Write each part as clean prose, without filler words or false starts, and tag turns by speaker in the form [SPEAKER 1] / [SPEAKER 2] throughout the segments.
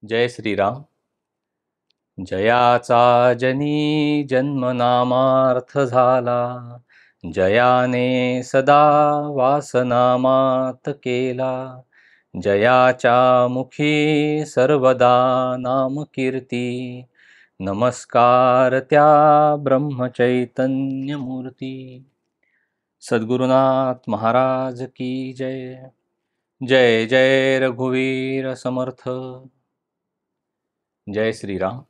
[SPEAKER 1] जय श्रीराम. जयाचा जनी जन्मनामार्थ झाला, जयाने सदा वासनामात केला. जयाच्या मुखी सर्वदा नाम कीर्ती, नमस्कार त्या ब्रह्मचैतन्य मूर्ती. सद्गुरुनाथ महाराज की जय. जय जय रघुवीर समर्थ. जय श्रीराम.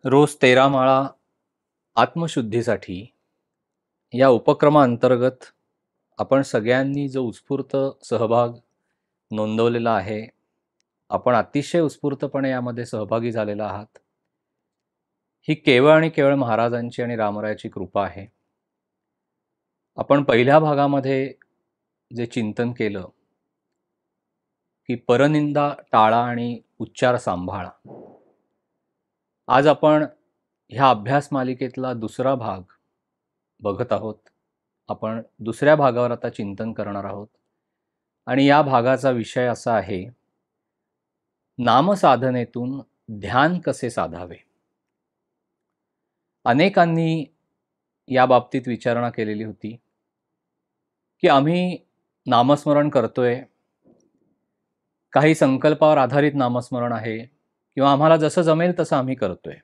[SPEAKER 1] रोज 13 माळा आत्मशुद्धीसाठी या उपक्रमाअंतर्गत आपण सगळ्यांनी जो उत्स्फूर्त सहभाग नोंदवलेला आहे, आपण अतिशय उत्स्फूर्तपणे यामध्ये सहभागी झालेला आहात. ही केवळ आणि केवळ महाराजांची आणि रामरायाची कृपा आहे. आपण पहिल्या भागामध्ये जे चिंतन केलं की परनिंदा टाळा आणि उच्चार सांभाळा, आज आपण ह्या अभ्यास मालिकेतला दुसरा भाग बघत आहोत. आपण दुसऱ्या भागावर आता चिंतन करणार आहोत आणि या भागाचा विषय असा आहे, नामसाधनेतून ध्यान कसे साधावे. अनेकांनी या बाबतीत विचारणा केलेली होती की आम्ही नामस्मरण करतोय, काही संकल्पावर आधारित नामस्मरण आहे किंवा आम्हाला जसं जमेल तसं आम्ही करतोय.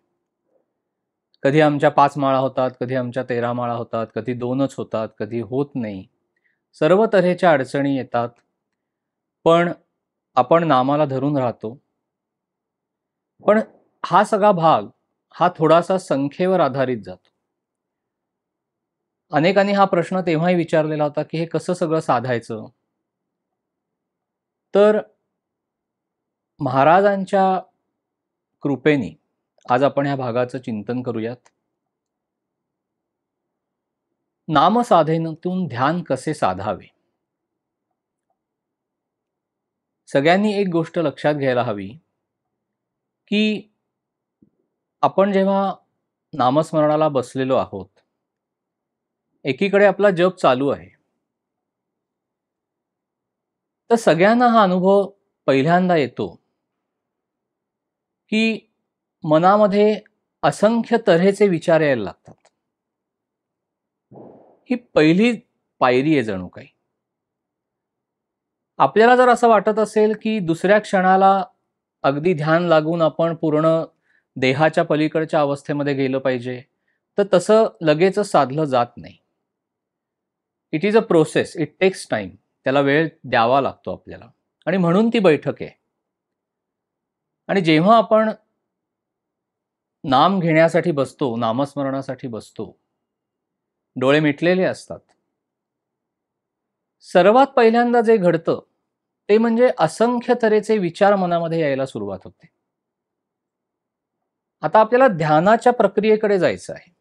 [SPEAKER 1] कधी आमच्या 5 माळा होतात, कधी आमच्या 13 माळा होतात, कधी 2च होतात, कधी होत नाही. सर्व तऱ्हेच्या अडचणी येतात, पण आपण नामाला धरून राहतो. पण हा सगळा भाग हा थोडासा संख्येवर आधारित जातो. अनेकांनी हा प्रश्न तेव्हाही विचारलेला होता की हे कसं सगळं साधायचं. तर महाराजांच्या कृपेने आज आपण ह्या भागाचं चिंतन करूयात. नामसाधनेतून ध्यान कसे साधावे. सगळ्यांनी एक गोष्ट लक्षात घ्यायला हवी की आपण जेव्हा नामस्मरणाला बसलेलो आहोत, एकीकडे आपला जप चालू आहे, तर सगळ्यांना हा अनुभव पहिल्यांदा येतो की मनामध्ये असंख्य तऱ्हेचे विचार यायला लागतात. ही पहिली पायरी आहे जणू काही. आपल्याला जर असं वाटत असेल की दुसऱ्या क्षणाला अगदी ध्यान लागून आपण पूर्ण देहाच्या पलीकडच्या अवस्थेमध्ये गेलं पाहिजे, तर तसं लगेचच साधलं जात नाही. It is a process, it takes time. त्याला वेळ द्यावा लागतो आपल्याला, आणि म्हणून ती बैठक आहे. आणि जेव्हा आपण नाम घेण्यासाठी बसतो, नामस्मरणासाठी बसतो, डोळे मिटलेले असतात, सर्वात पहिल्यांदा जे घडतं ते म्हणजे असंख्य तऱ्हेचे विचार मनामध्ये यायला सुरुवात होते. आता आपल्याला ध्यानाच्या प्रक्रियेकडे जायचं आहे,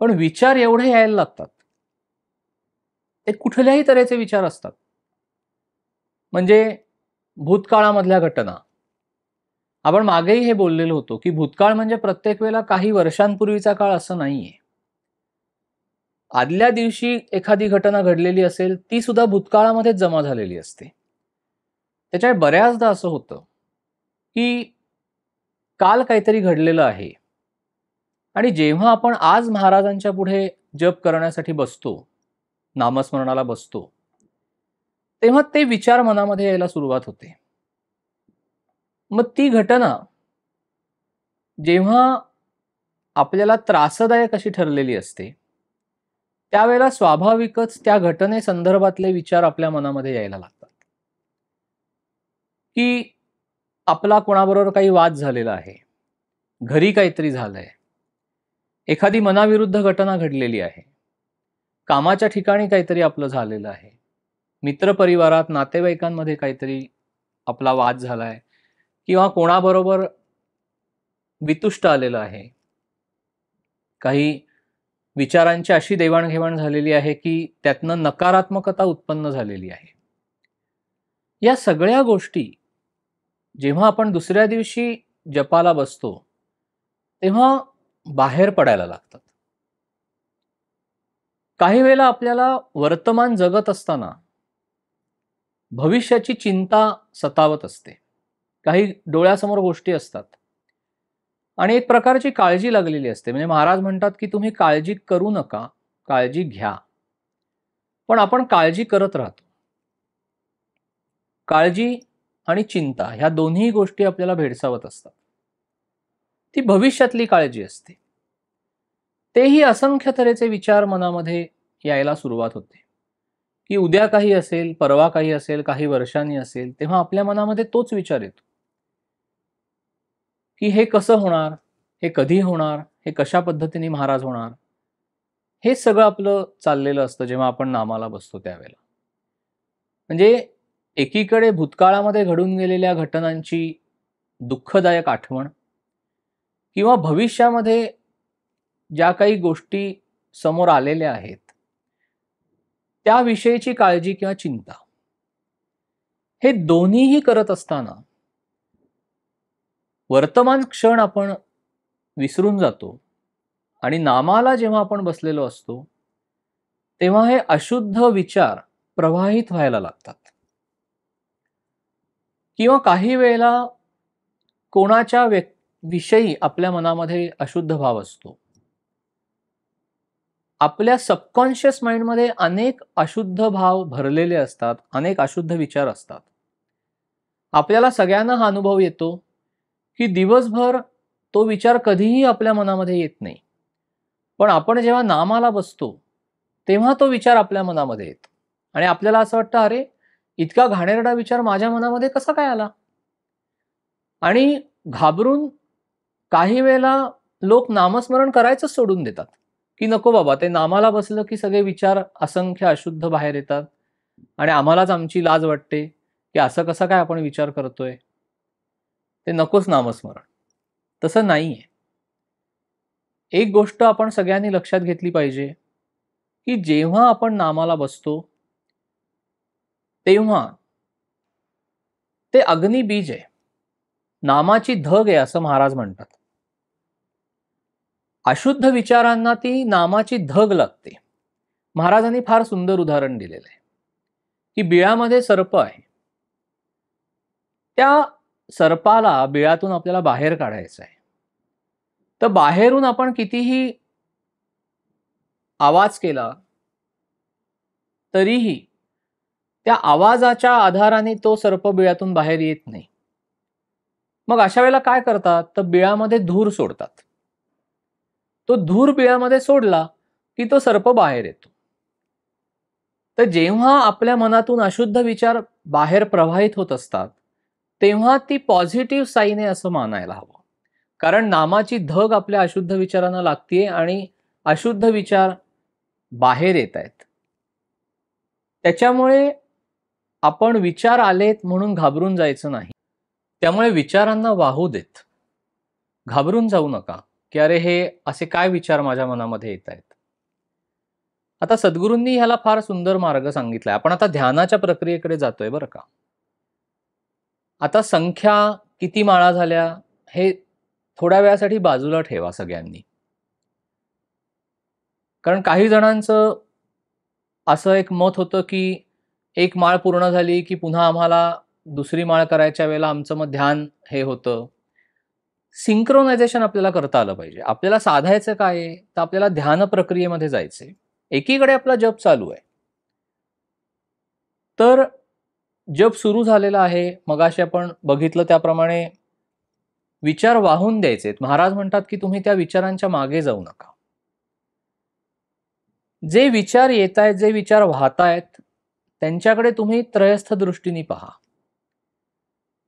[SPEAKER 1] पण विचार एवढे यायला लागतात. ते कुठल्याही तऱ्हेचे विचार असतात. म्हणजे भूतकाळामधल्या घटना. आपण मागेही हे बोललेलो होतो की भूतकाळ म्हणजे प्रत्येक वेळेला काही वर्षांपूर्वीचा काळ असं नाहीये. आदल्या दिवशी एखादी घटना घडलेली असेल, ती सुद्धा भूतकाळामध्येच जमा झालेली असते. त्याच्यामुळे बऱ्याचदा असं होतं की काल काहीतरी घडलेलं आहे, आणि जेव्हा आपण आज महाराजांच्या पुढे जप करण्यासाठी बसतो, नामस्मरणाला बसतो, तेव्हा ते विचार मनामध्ये यायला सुरुवात होते. मग ती घटना जेव्हा आपल्याला त्रासदायक अशी ठरलेली असते, त्यावेळेला स्वाभाविकच त्या घटनेसंदर्भातले विचार आपल्या मनामध्ये यायला लागतात. की आपला कोणाबरोबर काही वाद झालेला आहे, घरी काहीतरी झालंय, एखादी मनाविरुद्ध घटना घडलेली आहे, कामाच्या ठिकाणी काहीतरी आपलं झालेलं आहे, मित्रपरिवारात नातेवाईकांमध्ये काहीतरी आपला वाद झालाय, किंवा कोणाबरोबर वितुष्ट आलेलं आहे, काही विचारांची अशी देवाणघेवाण झालेली आहे की त्यातनं नकारात्मकता उत्पन्न झालेली आहे. या सगळ्या गोष्टी जेव्हा आपण दुसऱ्या दिवशी जपाला बसतो, तेव्हा बाहेर पडायला लागतात. काही वेळेला आपल्याला वर्तमान जगत असताना भविष्याची चिंता सतावत असते. काही डोळ्यासमोर गोष्टी असतात आणि एक प्रकारची काळजी लागलेली असते. म्हणजे महाराज म्हणतात की तुम्ही काळजी करू नका, काळजी घ्या. पण आपण काळजी करत राहतो. काळजी आणि चिंता ह्या दोन्ही गोष्टी आपल्याला भेडसावत असतात. ती भविष्यातली काळजी असते. तेही असंख्य तऱ्हेचे विचार मनामध्ये यायला सुरुवात होते, की उद्या काही असेल, परवा काही असेल, काही वर्षांनी असेल, तेव्हा आपल्या मनामध्ये तोच विचार येतो, की हे कसं होणार? हे कधी होणार? हे कशा पद्धतीने महाराज होणार? हे सगळं आपलं चाललेलं असतं जेव्हा आपण नामाला बसतो त्यावेळेला. म्हणजे एकीकडे भूतकाळामध्ये घडून गेलेल्या घटनांची दुःखदायक आठवण किंवा भविष्यामध्ये ज्या काही गोष्टी समोर आलेल्या आहेत, त्याविषयीची काळजी किंवा चिंता. हे दोन्हीही करत असताना वर्तमान क्षण आपण विसरून जातो आणि नामाला जेव्हा आपण बसलेलो असतो, तेव्हा हे अशुद्ध विचार प्रवाहित व्हायला लागतात. किंवा काही वेळेला कोणाच्या विषयी आपल्या मनामध्ये अशुद्ध भाव असतो. आपल्या सबकॉन्शियस माइंडमध्ये अनेक अशुद्ध भाव भरलेले असतात, अनेक अशुद्ध विचार असतात. आपल्याला सगळ्यांना हा अनुभव येतो की दिवसभर तो विचार कधीही आपल्या मनामध्ये येत नाही. पण आपण जेव्हा नामाला बसतो, तेव्हा तो विचार आपल्या मनामध्ये येतो आणि आपल्याला असं वाटतं, अरे इतका घाणेरडा विचार माझ्या मनामध्ये कसा काय आला? आणि घाबरून काही वेळेला लोक नामस्मरण करायचंच सोडून देतात, की नको बाबा, ते नामाला बसलं की सगळे विचार असंख्य अशुद्ध बाहेर येतात आणि आम्हालाच आमची लाज वाटते, की असं कसं काय आपण विचार करतोय? ते नकोच नामस्मरण. तसं नाहीये. एक गोष्ट आपण सगळ्यांनी लक्षात घेतली पाहिजे, की जेव्हा आपण नामाला बसतो, तेव्हा ते अग्निबीज आहे. नामाची धग आहे असं महाराज म्हणतात. अशुद्ध विचारांना ती नामाची धग लागते. महाराजांनी फार सुंदर उदाहरण दिलेलं आहे, की बिळामध्ये सर्प आहे. त्या सर्पाला बिळातून आपल्याला बाहेर काढायचं आहे. तर बाहेरून आपण कितीही आवाज केला, तरीही त्या आवाजाच्या आधाराने तो सर्प बिळातून बाहेर येत नाही. मग अशा वेळेला काय करतात? तर बिळामध्ये धूर सोडतात. तो धूर बिळामध्ये सोडला की तो सर्प बाहेर येतो. तर जेव्हा आपल्या मनातून अशुद्ध विचार बाहेर प्रवाहित होत असतात, तेव्हा ती पॉझिटिव्ह साईन आहे असं मानायला हवं. कारण नामाची धग आपल्या अशुद्ध विचारांना लागतीये आणि अशुद्ध विचार बाहेर येत आहेत. त्याच्यामुळे आपण विचार आलेत म्हणून घाबरून जायचं नाही. त्यामुळे विचारांना वाहू देत. घाबरून जाऊ नका, की अरे हे असे काय विचार माझ्या मनामध्ये येत आहेत. आता सद्गुरूंनी ह्याला फार सुंदर मार्ग सांगितलाय. आपण आता ध्यानाच्या प्रक्रियेकडे जातोय बरं का. आता संख्या किती माळा झाल्या हे थोड्या वेळासाठी बाजूला ठेवा सगळ्यांनी. कारण काही जणांचं असं एक मत होतं, की एक माळ पूर्ण झाली, की पुन्हा आम्हाला दुसरी माळ करायच्या वेळेला आमचं मग ध्यान हे होतं. सिंक्रोनायझेशन आपल्याला करता आलं पाहिजे. आपल्याला साधायचं काय आहे? तर आपल्याला ध्यान प्रक्रियेमध्ये जायचंय. एकीकडे आपला जप चालू आहे. तर जप सुरू झालेला आहे. मगाशी आपण बघितलं त्याप्रमाणे विचार वाहून द्यायचेत. महाराज म्हणतात, की तुम्ही त्या विचारांच्या मागे जाऊ नका. जे विचार येतायत, जे विचार वाहतायत, त्यांच्याकडे तुम्ही त्रयस्थ दृष्टीने पहा.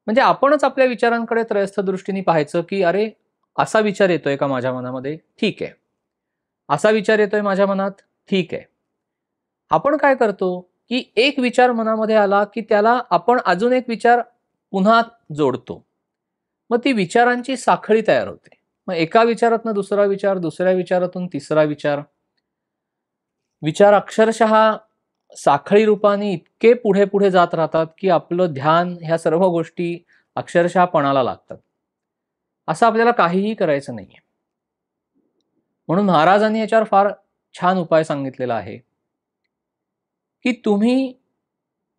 [SPEAKER 1] म्हणजे आपणच आपल्या विचारांकडे त्रयस्थ दृष्टीने पाहायचं, की अरे असा विचार येतोय का माझ्या मनामध्ये? ठीक आहे. असा विचार येतोय माझ्या मनात? ठीक आहे. आपण काय करतो, की एक विचार मनामध्ये आला, की त्याला आपण अजून एक विचार पुन्हा जोडतो. मग ती विचारांची साखळी तयार होते. मग एका विचारातून दुसरा विचार, दुसऱ्या विचारातून तिसरा विचार. विचार अक्षरशः साखळी रूपाने इतके पुढे पुढे जात राहतात, की आपलं ध्यान ह्या सर्व गोष्टी अक्षरशः पणाला लागतात. असं आपल्याला काहीही करायचं नाहीये. म्हणून महाराजांनी याच्यावर फार छान उपाय सांगितलेला आहे, की तुम्ही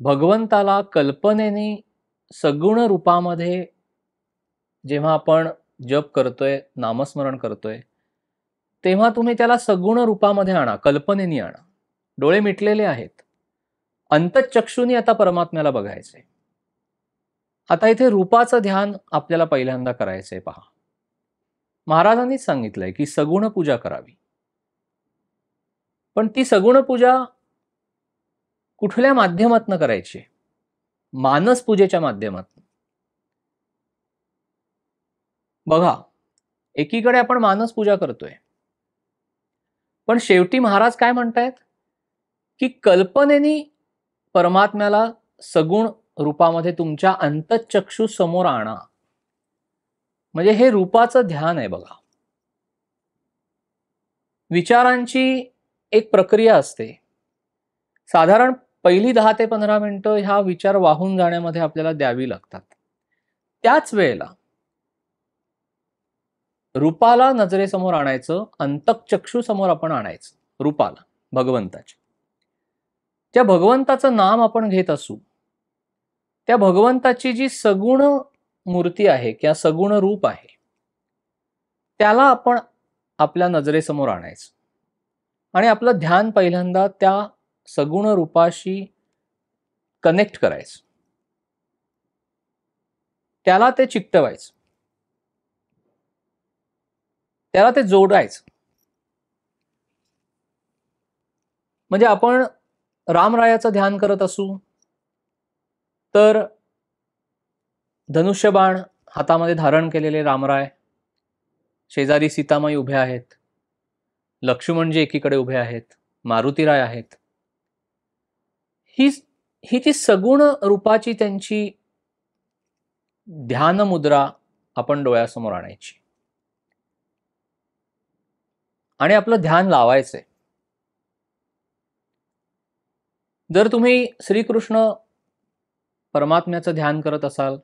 [SPEAKER 1] भगवंताला कल्पनेने सगुण रूपामध्ये जेव्हा आपण जप करतोय, नामस्मरण करतोय, तेव्हा तुम्ही त्याला सगुण रूपामध्ये आणा, कल्पनेने आणा. डोळे मिटलेले आहेत, अंतःचक्षुनी आता परमात्म्याला बघायचंय. आता इथे रूपाचं ध्यान आपल्याला पहिल्यांदा करायचंय. पहा, महाराजांनीच सांगितलंय की सगुण पूजा करावी. पण ती सगुण पूजा कुठल्या माध्यमातून करायची? मानस पूजेच्या माध्यमातून. बघा, एकीकडे आपण मानस पूजा करतोय, पण शेवटी महाराज काय म्हणतायत की कल्पनेने परमात्म्याला सगुण रूपामध्ये तुमच्या अंतःचक्षु समोर आणा. म्हणजे हे रूपाचं ध्यान आहे. बघा, विचारांची एक प्रक्रिया असते. साधारण पहिली 10 ते 15 मिनिटं ह्या विचार वाहून जाण्यामध्ये आपल्याला द्यावी लागतात. त्याच वेळेला रूपाला नजरेसमोर आणायचं, अंतःचक्षु समोर आपण आणायचं. रूपाला, भगवंताच्या, त्या भगवंताचं नाम आपण घेत असू, त्या भगवंताची जी सगुण मूर्ती आहे किंवा सगुण रूप आहे, त्याला आपण आपल्या नजरेसमोर आणायचं आणि आपलं ध्यान पहिल्यांदा त्या सगुण रूपाशी कनेक्ट करायचं, त्याला ते चिकटवायचं, त्याला ते जोडायचं. म्हणजे आपण रामरायाचं ध्यान करत असू तर धनुष्यबाण हातामध्ये धारण केलेले रामराय, शेजारी सीतामाई उभे आहेत, लक्ष्मणजी एकीकडे उभे आहेत, मारुतीराय आहेत. ही ती सगुण रूपाची त्यांची ध्यान मुद्रा आपण डोळ्यासमोर आणायची आणि आपलं ध्यान लावायचंय. जर तुम्ही श्रीकृष्ण परमात्म्याचं ध्यान करत असाल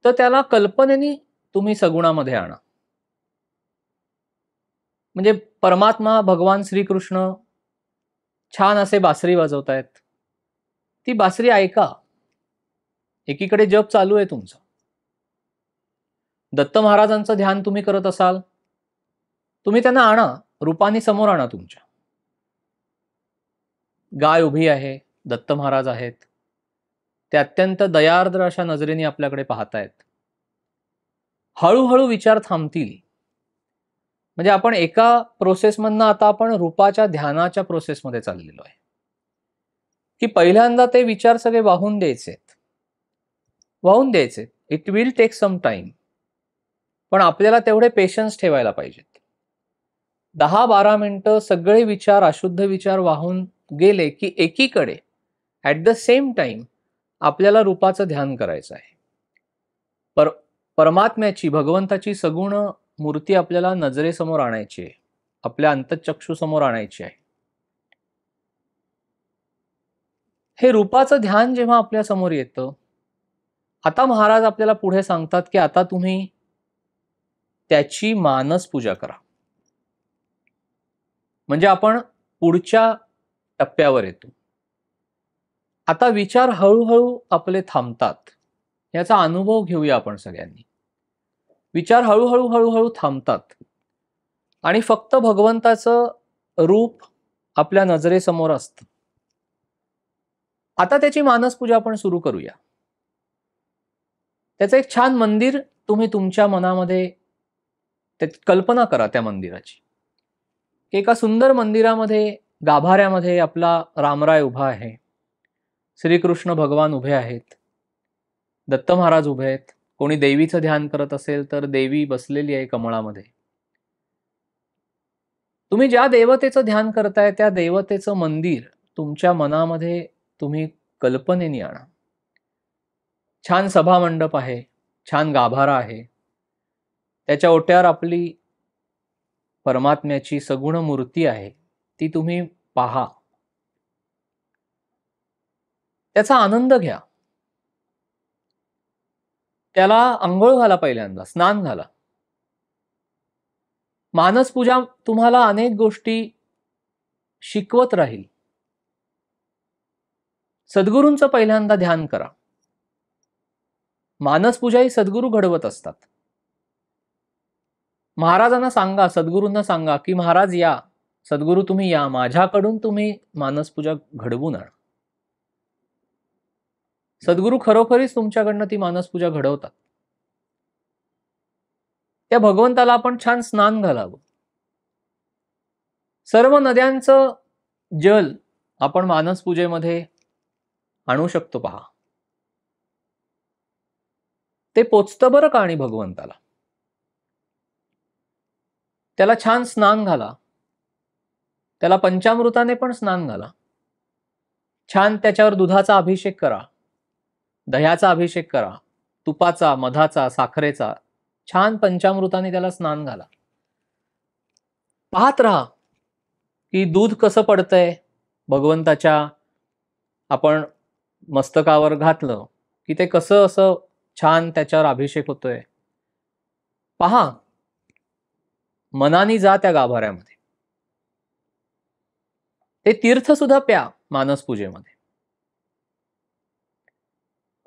[SPEAKER 1] तर त्याला कल्पनेने तुम्ही सगुणामध्ये आणा. म्हणजे परमात्मा भगवान श्रीकृष्ण छान असे बासरी वाजवतायत, ती बासरी ऐका. एकीकडे जप चालू आहे तुमचा. दत्त महाराजांचं ध्यान तुम्ही करत असाल, तुम्ही त्यांना आणा, रूपाने समोर आणा तुमच्या. गाय उभी आहे, दत्त महाराज आहेत, ते अत्यंत दयार्द्र अशा नजरेने आपल्याकडे पाहतायत. हळूहळू विचार थांबतील. म्हणजे आपण एका प्रोसेसमधनं आता आपण रूपाच्या ध्यानाच्या प्रोसेसमध्ये चाललेलो आहे, की पहिल्यांदा ते विचार सगळे वाहून द्यायचे. It will take some time, पण आपल्याला तेवढे पेशन्स ठेवायला पाहिजेत. 10-12 मिनिटं सगळे विचार, अशुद्ध विचार वाहून गेले की एकीकडे ॲट द सेम टाइम आपल्याला रूपाचं ध्यान करायचं आहे. परमात्म्याची, भगवंताची सगुण मूर्ती आपल्याला नजरेसमोर आणायची आहे, आपल्या अंतःचक्षु समोर आणायची आहे. हे रूपाचं ध्यान जेव्हा आपल्या समोर येतं, आता महाराज आपल्याला पुढे सांगतात की आता तुम्ही त्याची मानस पूजा करा. म्हणजे आपण पुढच्या टप्प्यावर येतो. आता विचार हळूहळू आपले थांबतात, याचा अनुभव घेऊया आपण सगळ्यांनी. विचार हळूहळू थांबतात आणि फक्त भगवंताचं रूप आपल्या नजरेसमोर असतं. आता त्याची मानस पूजा आपण सुरू करूया. त्याचं एक छान मंदिर तुम्ही तुमच्या मनामध्ये कल्पना करा. त्या मंदिराची, एका सुंदर मंदिरामध्ये, गाभाऱ्यामध्ये आपला रामराय उभा आहे, श्रीकृष्ण भगवान उभे आहेत, दत्त महाराज उभे आहेत. कोणी देवीचं ध्यान करत असेल तर देवी बसलेली आहे कमळामध्ये. तुम्ही ज्या देवतेचं ध्यान करताय त्या देवतेचं मंदिर तुमच्या मनामध्ये तुम्ही कल्पनेने आणा. छान सभा मंडप आहे, छान गाभारा आहे, त्याच्या ओट्यावर आपली परमात्म्याची सगुण मूर्ती आहे, ती तुम्ही पहा, त्याचा आनंद घ्या. त्याला अंघोळ घाला, पहिल्यांदा स्नान घाला. मानस पूजा तुम्हाला अनेक गोष्टी शिकवत राहील. सद्गुरूंचं पहिल्यांदा ध्यान करा. मानसपूजा ही सद्गुरू घडवत असतात. महाराजांना सांगा, सद्गुरूंना सांगा की महाराज या, सद्गुरू तुम्ही या, माझ्याकडून तुम्ही मानसपूजा घडवून आणा. सद्गुरू खरोखरीच तुमच्याकडनं ती मानसपूजा घडवतात. त्या भगवंताला आपण छान स्नान घालावं. सर्व नद्यांचं जल आपण मानसपूजेमध्ये आणू शकतो पहा. ते पोचतं बरं का आणि भगवंताला. त्याला छान स्नान घाला. त्याला पंचामृताने पण स्नान घाला. छान त्याच्यावर दुधाचा अभिषेक करा, दह्याचा अभिषेक करा, तुपाचा, मधाचा, साखरेचा, छान पंचामृताने त्याला स्नान घाला. पाहत राहा की दूध कसं पडतंय भगवंताच्या आपण मस्तकावर घातलं की ते कसं असं छान त्याच्यावर अभिषेक होतोय. पहा, मनाने जा त्या गाभाऱ्यामध्ये. ते तीर्थ सुद्धा प्या मानसपूजेमध्ये.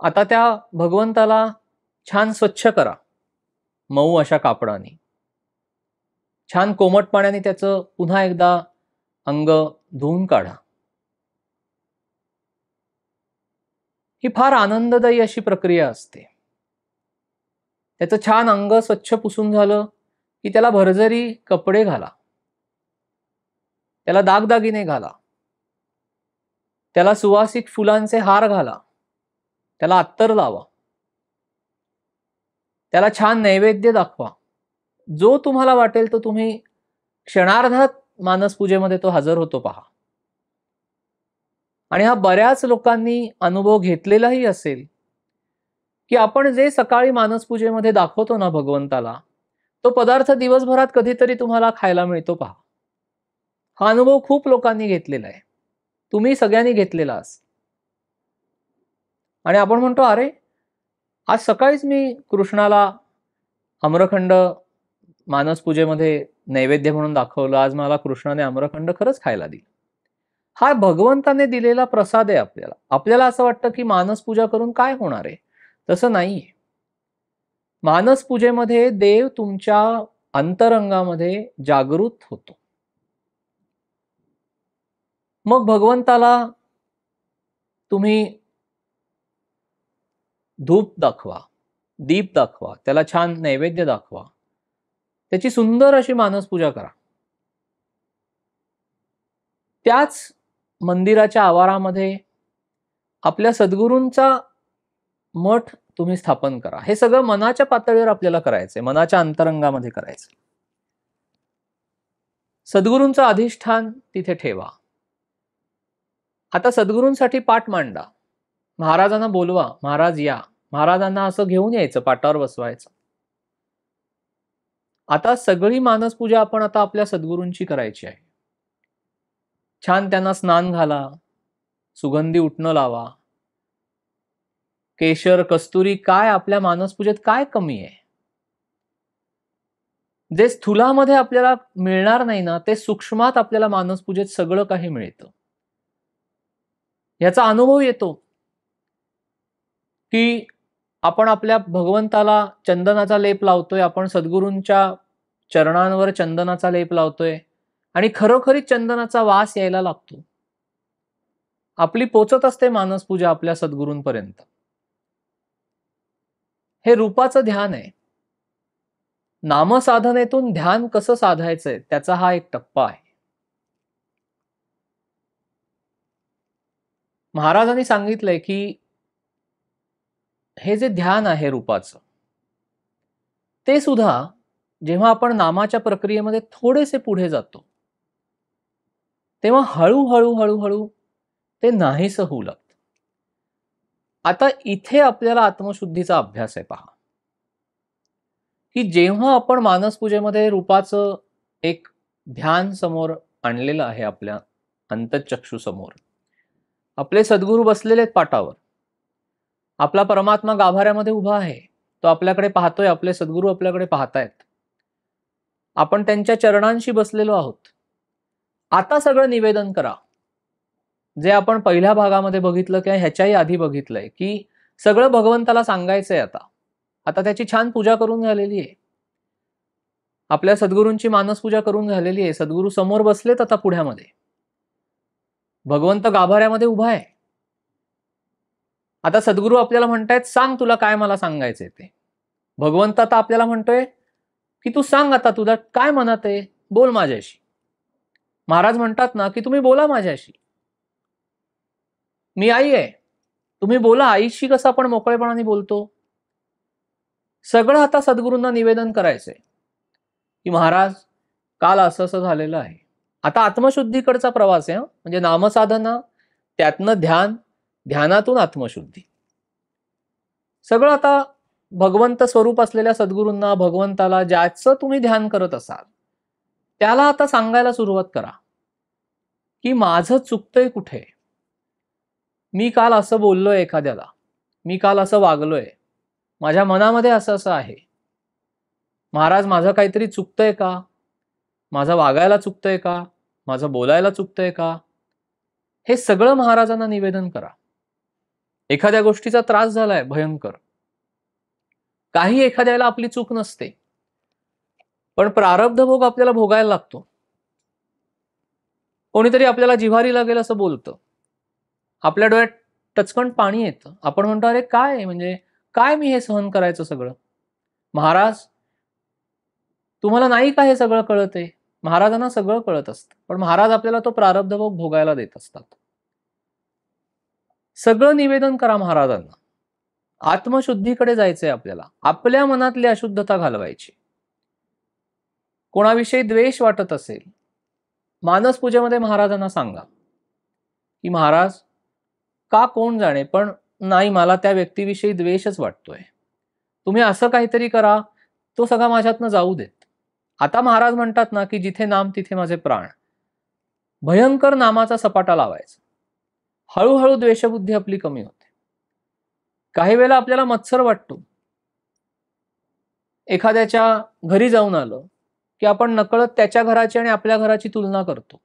[SPEAKER 1] आता त्या भगवंताला छान स्वच्छ करा मऊ अशा कापडाने. छान कोमट पाण्याने त्याचं पुन्हा एकदा अंग धुवून काढा. ही फार आनंददायी अशी प्रक्रिया असते. त्याचं छान अंग स्वच्छ पुसून झालं की त्याला भरजरी कपडे घाला, त्याला दागदागिने घाला, त्याला सुवासिक फुलांचे हार घाला, त्याला अत्तर लावा, त्याला छान नैवेद्य दाखवा. जो तुम्हाला वाटेल तो तुम्ही क्षणार्धात मानसपूजेमध्ये तो हजर होतो पहा. आणि हा बऱ्याच लोकांनी अनुभव घेतलेलाही असेल की आपण जे सकाळी मानसपूजेमध्ये दाखवतो ना भगवंताला, तो पदार्थ दिवसभरात कधीतरी तुम्हाला खायला मिळतो पहा. हा अनुभव खूप लोकांनी घेतलेला आहे. तुम्ही सगळ्यांनी घेतलेला अस. आणि आपण म्हणतो, अरे आज सकाळीच मी कृष्णाला आम्रखंड मानसपूजेमध्ये नैवेद्य म्हणून दाखवलं, आज मला कृष्णाने आम्रखंड खरंच खायला दिलं. हा भगवंताने दिलेला प्रसाद आहे आपल्याला. आपल्याला असं वाटतं की मानसपूजा करून काय होणार आहे. तसं नाहीये. मानसपूजेमध्ये देव तुमच्या अंतरंगामध्ये जागृत होतो. मग भगवंताला तुम्ही धूप दाखवा, दीप दाखवा, त्याला छान नैवेद्य दाखवा, त्याची सुंदर अशी मानसपूजा करा. त्याच मंदिराच्या आवारामध्ये आपल्या सद्गुरूंचा मठ तुम्ही स्थापन करा. हे सगळं मनाच्या पातळीवर आपल्याला करायचंय, मनाच्या अंतरंगामध्ये करायचं. सद्गुरूंचं अधिष्ठान तिथे ठेवा. आता सद्गुरूंसाठी पाठ मांडा. महाराजांना बोलवा, महाराज या. महाराजांना असं घेऊन यायचं, पाटावर बसवायचं. आता सगळी मानसपूजा आपण आता आपल्या सद्गुरूंची करायची आहे. छान त्यांना स्नान घाला, सुगंधी उटणं लावा. केशर, कस्तुरी, काय आपल्या मानसपूजेत काय कमी आहे. जे स्थूलामध्ये आपल्याला मिळणार नाही ना, ते सूक्ष्मात आपल्याला मानसपूजेत सगळं काही मिळतं. याचा अनुभव येतो की आपण आपल्या भगवंताला चंदनाचा लेप लावतोय, आपण सद्गुरूंच्या चरणांवर चंदनाचा लेप लावतोय आणि खरोखरी चंदनाचा वास यायला लागतो. आपली पोचत असते मानसपूजा आपल्या सद्गुरूंपर्यंत. हे रूपाचं ध्यान आहे. नामसाधनेतून ध्यान कसं साधायचंय त्याचा हा एक टप्पा आहे. महाराजांनी सांगितलंय की हे जे ध्यान आहे रूपाचं, ते सुद्धा जेव्हा आपण नामाच्या प्रक्रियेमध्ये थोडेसे पुढे जातो तेव्हा हळूहळू हळूहळू ते नाहीसं होऊ लागतं. आता इथे आपल्याला आत्मशुद्धीचा अभ्यास आहे पहा, की जेव्हा आपण मानसपूजेमध्ये रूपाचं एक ध्यान समोर आणलेलं आहे, आपल्या अंतःचक्षू समोर आपले सद्गुरू बसलेले आहेत पाटावर, आपला परमात्मा गाभाऱ्यामध्ये उभा आहे, तो आपल्याकडे पाहतोय, आपले सद्गुरू आपल्याकडे पाहतायत, आपण त्यांच्या चरणांशी बसलेलो आहोत. आता सगळं निवेदन करा. जे आपण पहिल्या भागामध्ये बघितलं किंवा ह्याच्याही आधी बघितलंय, की सगळं भगवंताला सांगायचंय आता. आता त्याची छान पूजा करून झालेली आहे. आपल्या सद्गुरूंची मानसपूजा करून झालेली आहे. सद्गुरू समोर बसलेत आता पुढ्यामध्ये. भगवंत गाभाऱ्यामध्ये उभा आहे. आता सद्गुरू आपल्याला म्हणतायत, सांग तुला काय मला सांगायचंय ते. भगवंत आता आपल्याला म्हणतोय, की तू सांग आता तुला काय मनात आहे, बोल माझ्याशी. महाराज म्हणतात ना, की तुम्ही बोला माझ्याशी. मी आई आहे. तुम्ही बोला. आईशी कसं आपण मोकळेपणाने बोलतो. सगळं आता सद्गुरूंना निवेदन करायचंय, की महाराज काल असं असं झालेलं आहे. आता आत्मशुद्धीकडचा प्रवास आहे. म्हणजे नामसाधना, त्यातनं ध्यान, ध्यानातून आत्मशुद्धी. सगळं आता भगवंत स्वरूप असलेल्या सद्गुरूंना, भगवंताला ज्याचं तुम्ही ध्यान करत असाल, त्याला आता सांगायला सुरुवात करा, की माझं चुकतंय कुठे. मी काल असं बोललोय एखाद्याला, मी काल असं वागलोय, माझ्या मनामध्ये असं असं आहे. महाराज माझं काहीतरी चुकतंय का, माझं वागायला चुकतंय का, माझं बोलायला चुकतंय का, हे सगळं महाराजांना निवेदन करा. एखाद्या गोष्टीचा त्रास झालाय भयंकर, काही एखाद्याला आपली चूक नसते, पण प्रारब्ध भोग आपल्याला भोगायला लागतो. कोणीतरी आपल्याला जिव्हारी लागेल असं बोलतं, आपल्या डोळ्यात टचकन पाणी येतं. आपण म्हणतो अरे काय, म्हणजे काय मी हे सहन करायचं सगळं. महाराज तुम्हाला नाही का हे सगळं कळत आहे. महाराजांना सगळं कळत असतं, पण महाराज आपल्याला तो प्रारब्ध भोग भोगायला देत असतात. सगळं निवेदन करा महाराजांना. आत्मशुद्धीकडे जायचंय आपल्याला. आपल्या मनातली अशुद्धता घालवायची. कोणाविषयी द्वेष वाटत असेल, मानस पूजेमध्ये महाराजांना सांगा, की महाराज का कोण जाणे, पण नाही मला त्या व्यक्तीविषयी द्वेषच वाटतोय. तुम्ही असं काहीतरी करा, तो सगळा माझ्यातनं जाऊ देत. आता महाराज म्हणतात ना, की जिथे नाम तिथे माझे प्राण. भयंकर नामाचा सपाटा लावायचा. हळूहळू द्वेषबुद्धी आपली कमी होते. काही वेळेला आपल्याला मत्सर वाटतो. एखाद्याच्या घरी जाऊन आलं, की आपण नकळत त्याच्या घराची आणि आपल्या घराची तुलना करतो.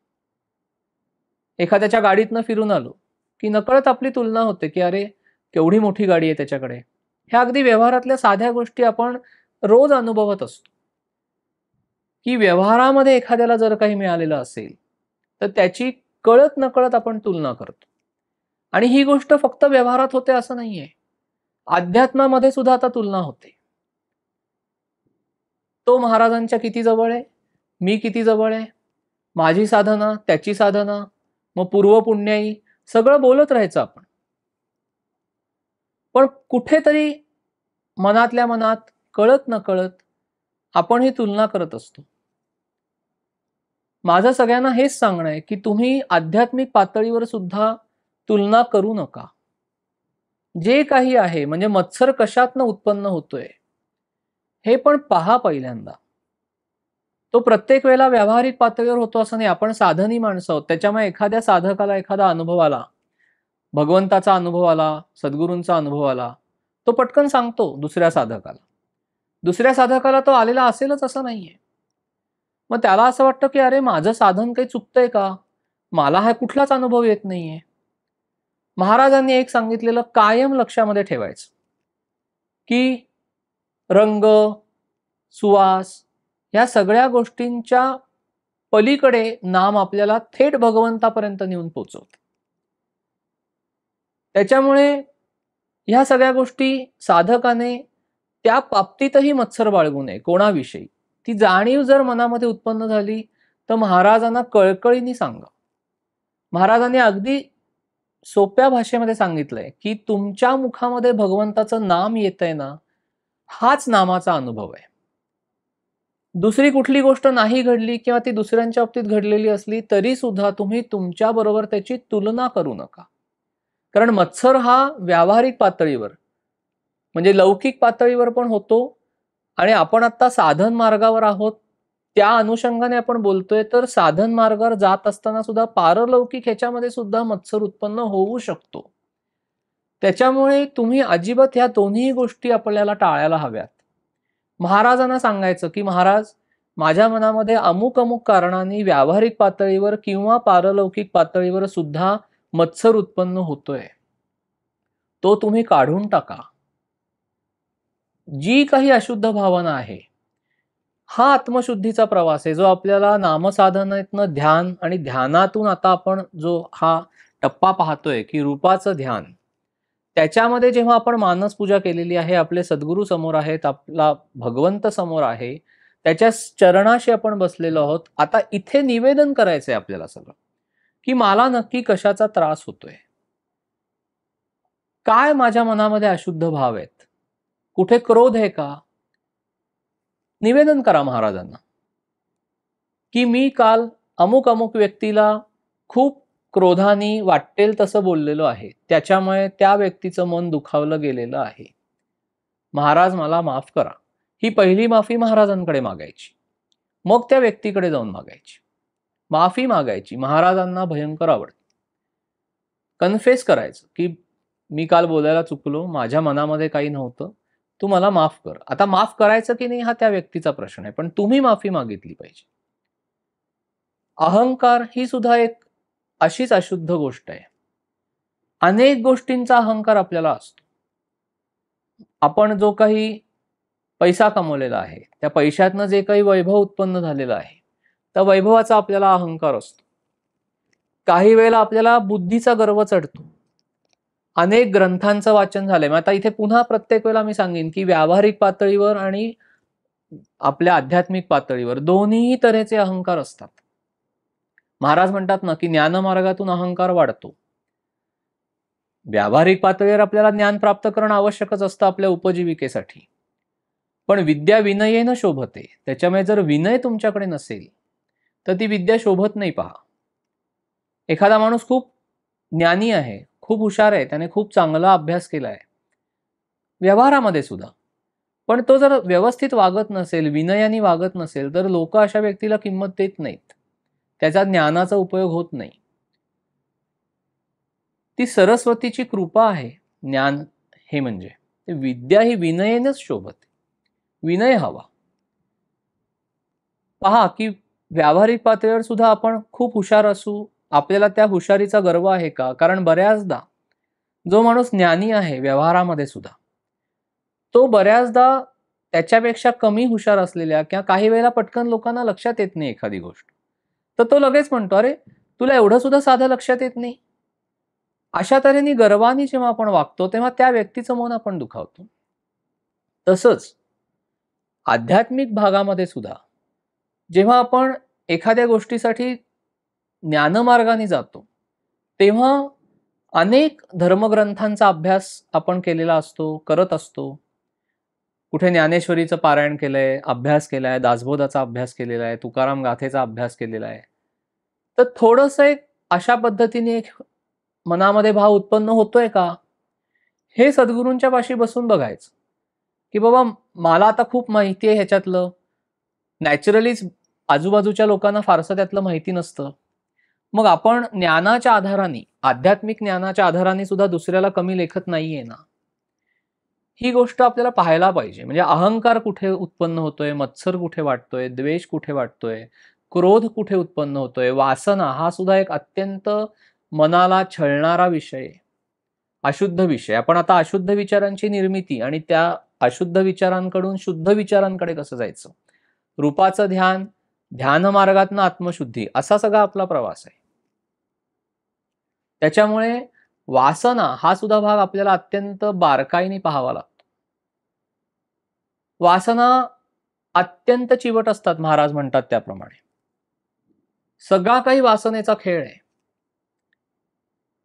[SPEAKER 1] एखाद्याच्या गाडीतनं फिरून आलो, की नकळत आपली तुलना होते, की अरे केवढी मोठी गाडी आहे त्याच्याकडे. ह्या अगदी व्यवहारातल्या साध्या गोष्टी आपण रोज अनुभवत असतो, की व्यवहारामध्ये एखाद्याला जर काही मिळालेलं असेल, तर त्याची कळत नकळत आपण तुलना करतो. आणि ही गोष्ट फक्त व्यवहारात होते असं नाहीये, अध्यात्मामध्ये सुद्धा आता तुलना होते. तो महाराजांच्या किती जवळ आहे, मी किती जवळ आहे, माझी साधना, त्याची साधना, मग पूर्व पुण्याई, सगळं बोलत राहायचं आपण. पण कुठेतरी मनातल्या मनात कळत नकळत आपण ही तुलना करत असतो. माझं सगळ्यांना हेच सांगणं आहे, की तुम्ही आध्यात्मिक पातळीवर सुद्धा तुलना करू नका. जे काही आहे, म्हणजे मत्सर कशातनं उत्पन्न होतोय हे पण पहा पहिल्यांदा. तो प्रत्येक वेळेला व्यावहारिक पातळीवर होतो असं नाही. आपण साधनी माणसं आहोत. त्याच्यामुळे एखाद्या साधकाला एखादा अनुभव आला, भगवंताचा अनुभव आला, सद्गुरूंचा अनुभव आला, तो पटकन सांगतो दुसऱ्या साधकाला. दुसऱ्या साधकाला तो आलेला असेलच असं नाहीये. मग त्याला असं वाटतं, की अरे माझं साधन काही चुकतंय का, मला हा कुठलाच अनुभव येत नाहीये. महाराजांनी एक सांगितलेलं कायम लक्षामध्ये ठेवायचं, की रंग, सुवास ह्या सगळ्या गोष्टींच्या पलीकडे नाम आपल्याला थेट भगवंतापर्यंत नेऊन पोहोचवते. त्याच्यामुळे ह्या सगळ्या गोष्टी साधकाने त्या बाबतीतही मत्सर बाळगू नये कोणाविषयी. ती जाणीव जर मनामध्ये उत्पन्न झाली, तर महाराजांना कळकळीने सांगा. महाराजांनी अगदी सोप्या भाषेमध्ये सांगितलंय, की तुमच्या मुखामध्ये भगवंताचं नाम येतंय ना, हाच नामाचा अनुभव आहे. दुसरी कुठली गोष्ट नाही घडली किंवा ती दुसऱ्यांच्या बाबतीत घडलेली असली तरी सुद्धा तुम्ही तुमच्या बरोबर त्याची तुलना करू नका. कारण मत्सर हा व्यावहारिक पातळीवर, म्हणजे लौकिक पातळीवर पण होतो, आणि आपण आता साधन मार्गावर आहोत त्या अनुषंगाने आपण बोलतोय, तर साधन मार्गावर जात असताना सुद्धा पारलौकिक ह्याच्यामध्ये सुद्धा मत्सर उत्पन्न होऊ शकतो. त्याच्यामुळे तुम्ही अजिबात ह्या दोन्ही गोष्टी आपल्याला टाळायला हव्यात. महाराजांना सांगायचं, की महाराज माझ्या मनामध्ये अमुक अमुक कारणांनी व्यावहारिक पातळीवर किंवा पारलौकिक पातळीवर सुद्धा मत्सर उत्पन्न होतोय तो तुम्ही काढून टाका. जी काही अशुद्ध भावना आहे, हा आत्मशुद्धीचा प्रवास आहे, जो आपल्याला नामसाधनेतनं ध्यान आणि ध्यानातून आता आपण जो हा टप्पा पाहतोय की रूपाचं ध्यान, त्याच्यामध्ये जेव्हा आपण मानस पूजा केलेली आहे, आपले सद्गुरू समोर आहेत, आपला भगवंत समोर आहे, त्याच्या चरणाशी आपण बसलेलो आहोत. आता इथे निवेदन करायचंय आपल्याला सगळं, की मला नक्की कशाचा त्रास होतोय, काय माझ्या मनामध्ये अशुद्ध भाव आहेत, कुठे क्रोध आहे का? निवेदन करा महाराजांना, की मी काल अमुक अमुक व्यक्तीला खूप क्रोधाने वाटेल तसं बोललेलो आहे, त्याच्यामुळे त्या व्यक्तीचं मन दुखावलं गेलेलं आहे. महाराज मला माफ करा. ही पहिली माफी महाराजांकडे मागायची, मग त्या व्यक्तीकडे जाऊन मागायची. माफी मागायची. महाराजांना भयंकर आवडतं. कन्फेस करायचं की मी काल बोलायला चुकलो, माझ्या मनामध्ये काही नव्हतं, तू मला माफ कर. आता माफ करायचं की नाही हा त्या व्यक्तीचा प्रश्न आहे, पण तुम्ही माफी मागितली पाहिजे. अहंकार ही सुद्धा एक अशीच अशुद्ध गोष्ट आहे. अनेक गोष्टींचा अहंकार आपल्याला असतो. आपण जो काही पैसा कमवलेला आहे, त्या पैशातनं जे काही वैभव उत्पन्न झालेलं आहे, त्या वैभवाचा आपल्याला अहंकार असतो. काही वेळेला आपल्याला बुद्धीचा गर्व चढतो. अनेक ग्रंथांचं वाचन झालंय. मग आता इथे पुन्हा प्रत्येक वेळेला मी सांगेन की व्यावहारिक पातळीवर आणि आपल्या आध्यात्मिक पातळीवर दोन्ही तऱ्हेचे अहंकार असतात. महाराज म्हणतात ना की ज्ञानमार्गातून अहंकार वाढतो. व्यावहारिक पातळीवर आपल्याला ज्ञान प्राप्त करणं आवश्यकच असतं आपल्या उपजीविकेसाठी, पण विद्या विनयेनं शोभते. त्याच्यामुळे जर विनय तुमच्याकडे नसेल तर ती विद्या शोभत नाही. पहा, एखादा माणूस खूप ज्ञानी आहे, खूप हुशार आहे, त्याने खूप चांगला अभ्यास केलाय व्यवहारामध्ये सुद्धा, पण तो जर व्यवस्थित वागत नसेल, विनयाने वागत नसेल, तर लोक अशा व्यक्तीला किंमत देत नाहीत, त्याचा ज्ञानाचा उपयोग होत नाही. ती सरस्वतीची कृपा आहे ज्ञान हे. म्हणजे विद्या ही विनयेनच शोभते. विनय हवा. पहा की व्यावहारिक पातळीवर सुद्धा आपण खूप हुशार असू, आपल्याला त्या हुशारीचा गर्व आहे का? कारण बऱ्याचदा जो माणूस ज्ञानी आहे व्यवहारामध्ये सुद्धा, तो बऱ्याचदा त्याच्यापेक्षा कमी हुशार असलेल्या किंवा काही वेळेला पटकन लोकांना लक्षात येत नाही एखादी गोष्ट, तर तो लगेच म्हणतो, अरे तुला एवढं सुद्धा साधं लक्षात येत नाही. अशा तऱ्हेने गर्वाने जेव्हा आपण वागतो तेव्हा त्या व्यक्तीचं मन आपण दुखावतो. तसंच आध्यात्मिक भागामध्ये सुद्धा जेव्हा आपण एखाद्या गोष्टीसाठी ज्ञानमार्गाने जातो, तेव्हा अनेक धर्मग्रंथांचा अभ्यास आपण केलेला असतो, करत असतो. कुठे ज्ञानेश्वरीचं पारायण केलंय, अभ्यास केलाय, दासबोधाचा अभ्यास केलेला आहे, तुकाराम गाथेचा अभ्यास केलेला आहे. तर थोडंसं एक अशा पद्धतीने एक मनामध्ये भाव उत्पन्न होतोय का, हे सद्गुरूंच्या पाशी बसून बघायचं, की बाबा मला आता खूप माहिती आहे ह्याच्यातलं. नॅचरलीच आजूबाजूच्या लोकांना फारसं त्यातलं माहिती नसतं. मग आपण ज्ञानाच्या आधाराने, आध्यात्मिक ज्ञानाच्या आधाराने सुद्धा दुसऱ्याला कमी लेखत नाहीये ना. ही गोष्ट आपल्याला पाहायला पाहिजे. म्हणजे अहंकार कुठे उत्पन्न होतोय, मत्सर कुठे वाटतोय, द्वेष कुठे वाटतोय, क्रोध कुठे उत्पन्न होतोय, वासना हा सुद्धा एक अत्यंत मनाला छळणारा विषय आहे, अशुद्ध विषय. आपण आता अशुद्ध विचारांची निर्मिती आणि त्या अशुद्ध विचारांकडून शुद्ध विचारांकडे कसं जायचं, रूपाचं ध्यान, ध्यान मार्गातनं आत्मशुद्धी, असा सगळा आपला प्रवास आहे. त्याच्यामुळे वासना हा सुद्धा भाग आपल्याला अत्यंत बारकाईने पाहावा लागतो. वासना अत्यंत चिवट असतात, महाराज म्हणतात त्याप्रमाणे. सगळा काही वासनेचा खेळ आहे.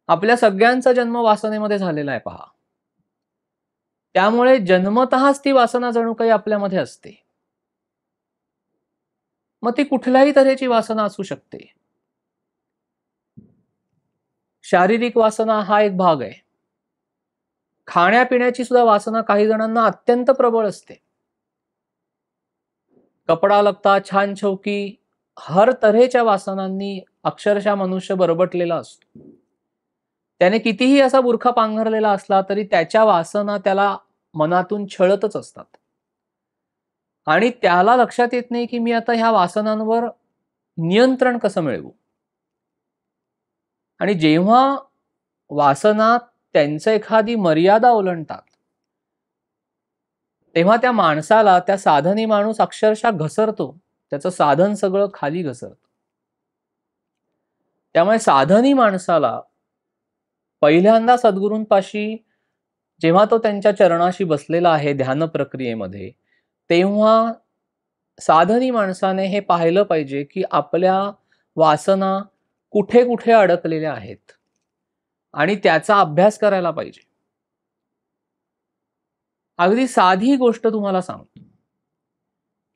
[SPEAKER 1] आपल्या सगळ्यांचा जन्म वासनेमध्ये झालेला आहे पहा. त्यामुळे जन्मतःच ती वासना जणू काही आपल्यामध्ये असते. मग ती कुठल्याही तऱ्हेची वासना असू शकते. शारीरिक वासना हा एक भाग आहे. खाण्यापिण्याची सुद्धा वासना काही जणांना अत्यंत प्रबळ असते. कपडा लत्ता, छान छौकी, हर तऱ्हेच्या वासनांनी अक्षरशः मनुष्य बरबटलेला असतो. त्याने कितीही असा बुरखा पांघरलेला असला तरी त्याच्या वासना त्याला मनातून छळतच असतात. आणि त्याला लक्षात येत नाही की मी आता ह्या वासनांवर नियंत्रण कसं मिळवू. आणि जेव्हा वासना त्यांचं एखादी मर्यादा ओलांडतात, तेव्हा त्या माणसाला, त्या साधनी माणूस अक्षरशः घसरतो. त्याचं साधन सगळं खाली घसरतं. त्यामुळे साधनी माणसाला पहिल्यांदा सद्गुरूंपाशी जेव्हा तो त्यांच्या चरणाशी बसलेला आहे ध्यान प्रक्रियेमध्ये, तेव्हा साधनी माणसाने हे पाहिलं पाहिजे की आपल्या वासना कुठे कुठे अडकलेल्या आहेत आणि त्याचा अभ्यास करायला पाहिजे. अगदी साधी गोष्ट तुम्हाला सांगतो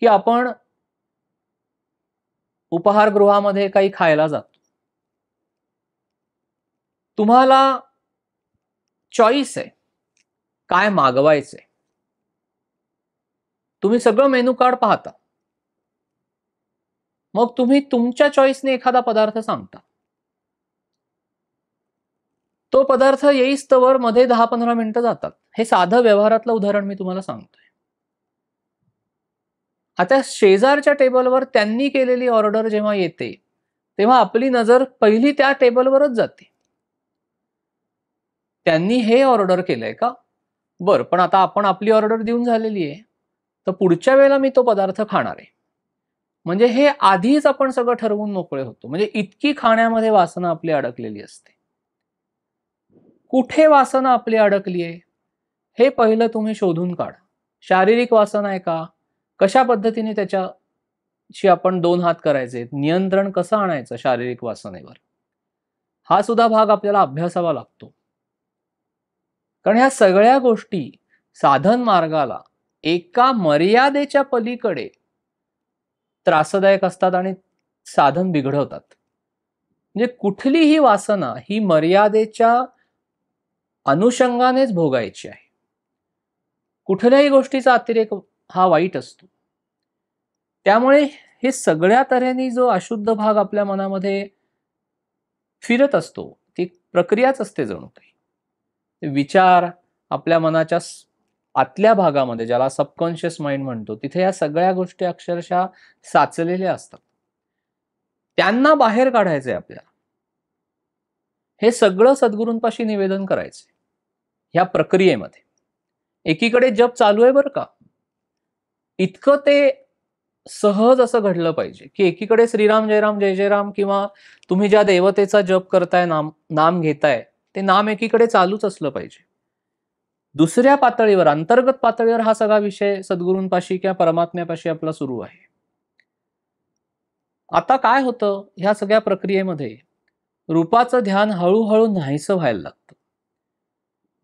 [SPEAKER 1] की आपण उपहारगृहामध्ये काही खायला जातो. तुम्हाला चॉईस आहे काय मागवायचंय. तुम्ही सगळं मेनू कार्ड पाहता. मग तुम्ही तुमच्या चॉईसने एखादा पदार्थ सांगता. तो पदार्थ येईस्तवर मध्ये 10-15 मिनिटं जातात. हे साधं व्यवहारातलं उदाहरण मी तुम्हाला सांगतोय. आता शेजारच्या टेबलवर त्यांनी केलेली ऑर्डर जेव्हा येते, तेव्हा आपली नजर पहिली त्या टेबलवरच जाते. त्यांनी हे ऑर्डर केलंय का? बरं, पण आता आपण आपली ऑर्डर देऊन झालेली आहे, तर पुढच्या वेळेला मी तो पदार्थ खाणार आहे. म्हणजे हे आधीच आपण सगळं ठरवून मोकळे होतो. म्हणजे इतकी खाण्यामध्ये वासना आपली अडकलेली असते. कुठे वासना आपली अडकली आहे हे पहिलं तुम्ही शोधून काढा. शारीरिक वासना आहे का? कशा पद्धतीने त्याच्याशी आपण 2 हात करायचे, नियंत्रण कसं आणायचं शारीरिक वासनेवर, हा सुद्धा भाग आपल्याला अभ्यासावा लागतो. कारण ह्या सगळ्या गोष्टी साधन मार्गाला एका मर्यादेच्या पलीकडे त्रासदायक असतात आणि साधन बिघडवतात. म्हणजे कुठलीही वासना ही मर्यादेच्या अनुषंगानेच भोगायची आहे. कुठल्याही गोष्टीचा अतिरेक हा वाईट असतो. त्यामुळे हे सगळ्या तऱ्हेने जो अशुद्ध भाग आपल्या मनामध्ये फिरत असतो, ती प्रक्रियाच असते जणू काही. विचार आपल्या मनाच्या आतल्या भागामध्ये, ज्याला सबकॉन्शियस माइंड म्हणतो, तिथे या सगळ्या गोष्टी अक्षरशः साचलेल्या असतात. त्यांना बाहेर काढायचंय आपल्याला. हे सगळं सद्गुरूंपाशी निवेदन करायचंय ह्या प्रक्रियेमध्ये. एकीकडे जप चालू आहे बरं का, इतकं ते सहज असं घडलं पाहिजे की एकीकडे श्रीराम जयराम जय जयराम किंवा तुम्ही ज्या देवतेचा जप करताय, नाम घेताय, ते नाम एकीकडे चालूच असलं पाहिजे. दुसऱ्या पातळीवर, अंतर्गत पातळीवर हा सगळा विषय सद्गुरूंपाशी किंवा परमात्म्यापाशी आपला सुरू आहे. आता काय होतं ह्या सगळ्या प्रक्रियेमध्ये, रूपाचं ध्यान हळूहळू नाहीसं व्हायला लागतं.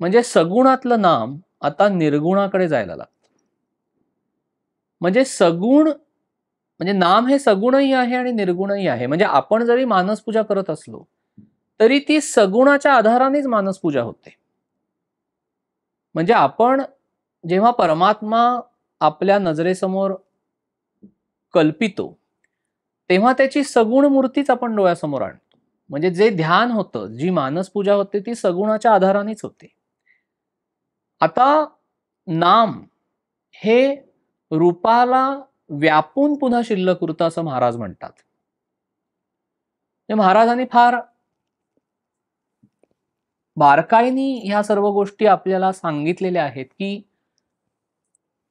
[SPEAKER 1] म्हणजे सगुणातलं नाम आता निर्गुणाकडे जायला लागतं. म्हणजे सगुण, म्हणजे नाम हे सगुणही आहे आणि निर्गुणही आहे. म्हणजे आपण जरी मानसपूजा करत असलो तरी ती सगुणाच्या आधारानेच मानसपूजा होते. म्हणजे आपण जेव्हा परमात्मा आपल्या नजरेसमोर कल्पितो, तेव्हा त्याची सगुण मूर्तीच आपण डोळ्यासमोर आणतो. म्हणजे जे ध्यान होतं, जी मानसपूजा होते, ती सगुणाच्या आधारानेच होते. आता नाम हे रूपाला व्यापून पुन्हा शिल्लक उरतं असं महाराज म्हणतात. महाराजांनी फार बारकाईने ह्या सर्व गोष्टी आपल्याला सांगितलेल्या आहेत की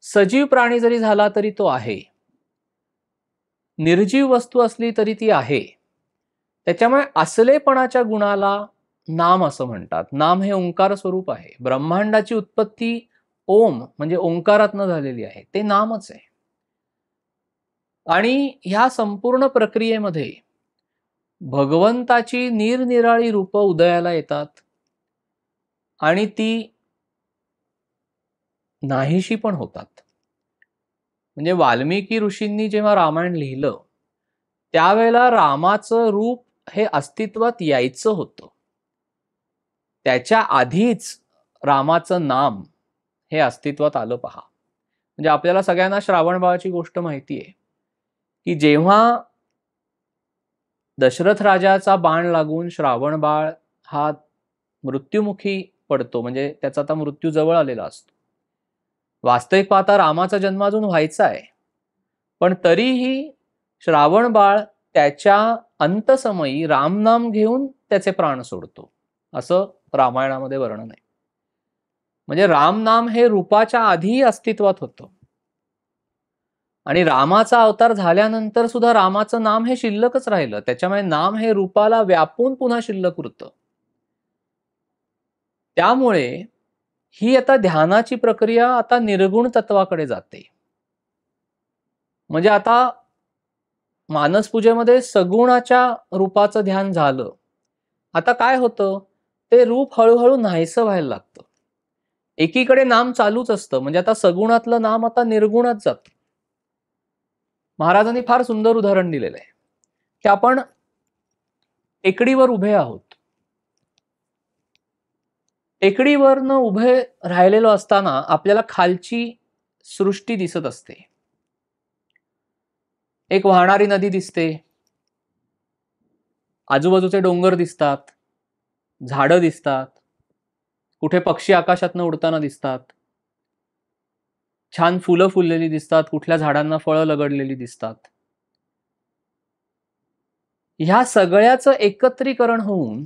[SPEAKER 1] सजीव प्राणी जरी झाला तरी तो आहे, निर्जीव वस्तू असली तरी ती आहे. त्याच्यामुळे असलेपणाच्या गुणाला नाम असं म्हणतात. नाम हे ओंकार स्वरूप आहे. ब्रह्मांडाची उत्पत्ती ओम म्हणजे ओंकारातनं झालेली आहे, ते नामच आहे. आणि ह्या संपूर्ण प्रक्रियेमध्ये भगवंताची निरनिराळी रूप उदयाला येतात आणि ती नाहीशी पण होतात. म्हणजे वाल्मिकी ऋषींनी जेव्हा रामायण लिहिलं, त्यावेळेला रामाचं रूप हे अस्तित्वात यायचं होतं. त्याच्या आधीच रामाचं नाम हे अस्तित्वात आलं पहा. म्हणजे आपल्याला सगळ्यांना श्रावणबाळाची गोष्ट माहिती आहे की जेव्हा दशरथ राजाचा बाण लागून श्रावणबाळ हा मृत्युमुखी पडतो, म्हणजे त्याचा आता मृत्यू जवळ आलेला असतो. वास्तविक पाहता रामाचा जन्म अजून व्हायचा आहे, पण तरीही श्रावणबाळ त्याच्या अंतसमयी रामनाम घेऊन त्याचे प्राण सोडतो, असं रामायणामध्ये वर्णन आहे. म्हणजे राम नाम हे रूपाच्या आधी अस्तित्वात होतं आणि रामाचा अवतार झाल्यानंतर सुद्धा रामाचं नाम हे शिल्लकच राहिलं. त्याच्यामुळे नाम हे रूपाला व्यापून पुन्हा शिल्लक उरतं. त्यामुळे ही आता ध्यानाची प्रक्रिया आता निर्गुण तत्वाकडे जाते. म्हणजे आता मानसपूजेमध्ये सगुणाच्या रूपाचं ध्यान झालं. आता काय होतं, ते रूप हळूहळू नाहीसं व्हायला लागतं. एकीकडे नाम चालूच असतं, म्हणजे आता सगुणातलं नाम आता निर्गुणात जातं. महाराजांनी फार सुंदर उदाहरण दिलेलं आहे की आपण टेकडीवर उभे आहोत. टेकडीवरनं उभे राहिलेलो असताना आपल्याला खालची सृष्टी दिसत असते. एक वाहणारी नदी दिसते, आजूबाजूचे डोंगर दिसतात, झाडं दिसतात, कुठे पक्षी आकाशातनं उडताना दिसतात, छान फुलं फुललेली दिसतात, कुठल्या झाडांना फळं लगडलेली दिसतात. ह्या सगळ्याचं एकत्रीकरण होऊन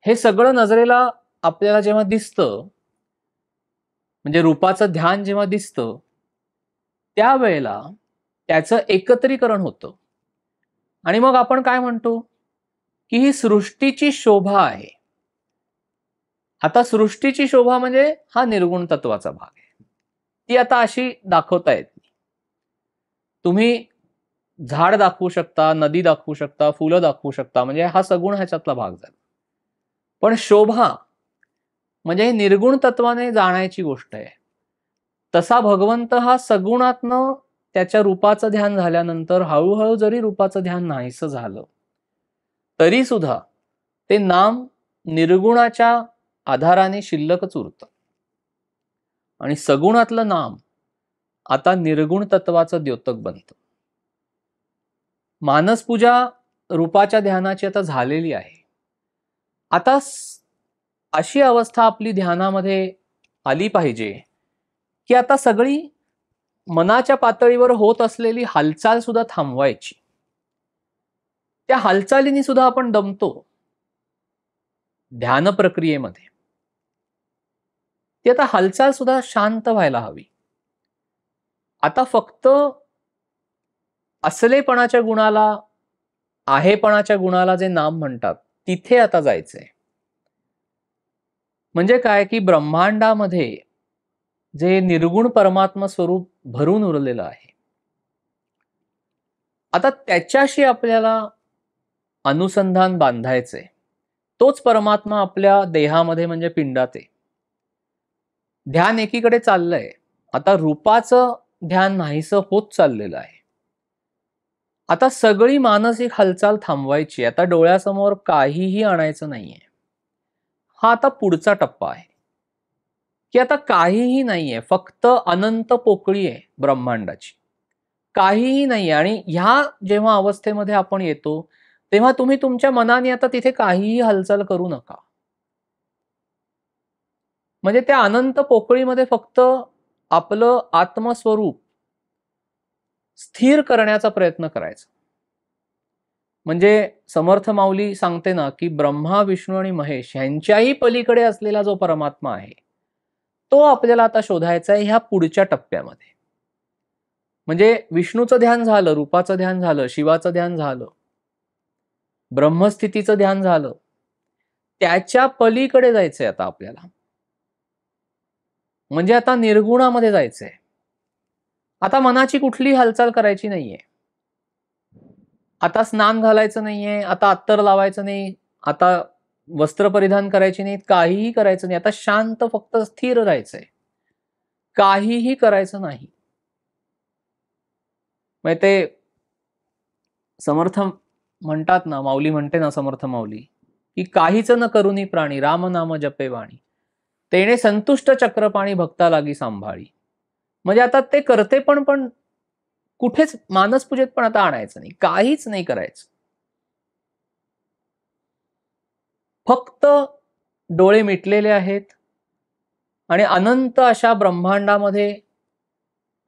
[SPEAKER 1] हे सगळं नजरेला आपल्याला जेव्हा दिसतं, म्हणजे रूपाचं ध्यान जेव्हा दिसतं, त्यावेळेला त्याचं एकत्रीकरण होतं आणि मग आपण काय म्हणतो की ही सृष्टीची शोभा आहे. आता सृष्टीची शोभा म्हणजे हा निर्गुण तत्वाचा भाग आहे. ती आता अशी दाखवता येत नाही. तुम्ही झाड दाखवू शकता, नदी दाखवू शकता, फुलं दाखवू शकता, म्हणजे हा सगुण ह्याच्यातला भाग झाला. पण शोभा म्हणजे निर्गुण तत्वाने जाणायची गोष्ट आहे. तसा भगवंत हा सगुणातनं त्याच्या रूपाचं ध्यान झाल्यानंतर हळूहळू जरी रूपाचं ध्यान नाहीसं झालं तरी सुद्धा ते नाम निर्गुणाच्या आधाराने शिल्लकच उरतं आणि सगुणातलं नाम आता निर्गुण तत्वाचं द्योतक बनतं. मानसपूजा रूपाच्या ध्यानाची आता झालेली आहे. आता अशी अवस्था आपली ध्यानामध्ये आली पाहिजे की आता सगळी मनाच्या पातळीवर होत असलेली हालचाल सुद्धा थांबवायची. त्या हालचालीने सुद्धा आपण दमतो ध्यान प्रक्रियेमध्ये. ती आता हालचाल सुद्धा शांत व्हायला हवी. आता फक्त असलेपणाच्या गुणाला, आहेपणाच्या गुणाला जे नाम म्हणतात तिथे आता जायचंय. म्हणजे काय की ब्रह्मांडामध्ये जे निर्गुण परमात्मा स्वरूप भरून उरलेलं आहे, आता त्याच्याशी आपल्याला अनुसंधान बांधायचंय. तोच परमात्मा आपल्या देहामध्ये म्हणजे पिंडात आहे. ध्यान एकीकडे चाललंय, आता रूपाचं ध्यान नाहीसं होत चाललेलं आहे. आता सगळी मानसिक हालचाल थांबवायची. आता डोळ्यासमोर काहीही आणायचं नाहीये. हा आता पुढचा टप्पा आहे की आता काहीही नाहीये, फक्त अनंत पोकळी आहे ब्रह्मांडाची, काहीही नाहीये. आणि ह्या जेव्हा अवस्थेमध्ये आपण येतो तेव्हा तुम्ही तुमच्या मनाने आता तिथे काहीही हालचाल करू नका. म्हणजे त्या अनंत पोकळीमध्ये फक्त आपलं आत्मस्वरूप स्थिर करण्याचा प्रयत्न करायचा. म्हणजे समर्थ माऊली सांगते ना की ब्रह्मा, विष्णू आणि महेश यांच्याही पलीकडे असलेला जो परमात्मा आहे तो आपल्याला आता शोधायचा आहे ह्या पुढच्या टप्प्यामध्ये. म्हणजे विष्णूचं ध्यान झालं, रूपाचं ध्यान झालं, शिवाचं ध्यान झालं, ब्रह्मस्थितीचं ध्यान झालं, त्याच्या पलीकडे जायचंय आता आपल्याला. म्हणजे आता निर्गुणामध्ये जायचंय. आता मनाची कुठली हालचाल करायची नाहीये. आता स्नान घालायचं नाहीये, आता अत्तर लावायचं नाही, आता वस्त्र परिधान करायची नाहीत, काहीही करायचं नाही. आता शांत फक्त स्थिर राहायचंय, काहीही करायचं नाही. म्हणजे ते समर्थ म्हणतात ना, माऊली म्हणते ना समर्थ माऊली की काहीच न करुनी प्राणी राम नाम जपे वाणी, तेणे संतुष्ट चक्रपाणी भक्ता लागी सांभाळी. म्हणजे आता ते करते पण कुठेच मानसपूजेत पण आता आणायचं नाही, काहीच नाही करायचं. फक्त डोळे मिटलेले आहेत आणि अनंत अशा ब्रह्मांडामध्ये